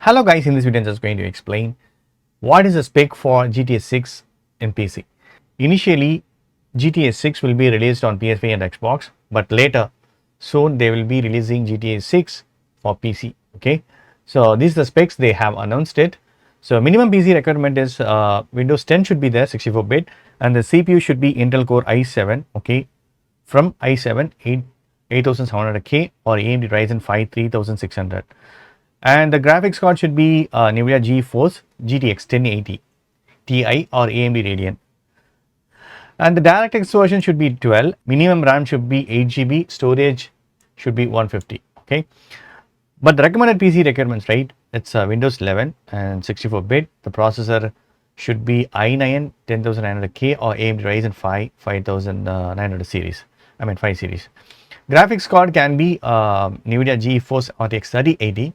Hello guys, in this video I'm just going to explain what is the spec for GTA 6 in PC. Initially GTA 6 will be released on PS5 and Xbox, but later soon they will be releasing GTA 6 for PC. Okay, so these are the specs, they have announced it. So minimum PC requirement is Windows 10 should be there, 64-bit, and the CPU should be Intel Core i7, okay, from i7 8700K or AMD Ryzen 5 3600. And the graphics card should be NVIDIA GeForce GTX 1080 Ti or AMD Radeon. And the DirectX version should be 12. Minimum RAM should be 8 GB. Storage should be 150. Okay. But the recommended PC requirements, right? It's Windows 11 and 64-bit. The processor should be i9 10900K or AMD Ryzen 5 5900 series. 5 series. Graphics card can be NVIDIA GeForce RTX 3080.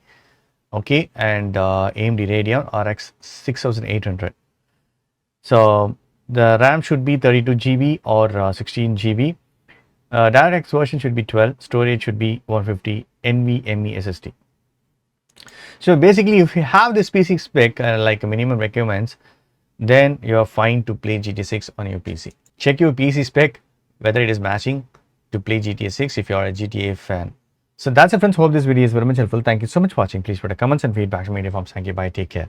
Okay, and AMD Radeon RX 6800. So the RAM should be 32 GB or 16 GB. DirectX version should be 12. Storage should be 150 NVMe SSD. So basically, if you have this PC spec like a minimum requirements, then you are fine to play GTA 6 on your PC. Check your PC spec whether it is matching to play GTA 6 if you are a GTA fan. So that's it friends, hope this video is very much helpful. Thank you so much for watching. Please put a comments and feedback to media forms. Thank you, bye, take care.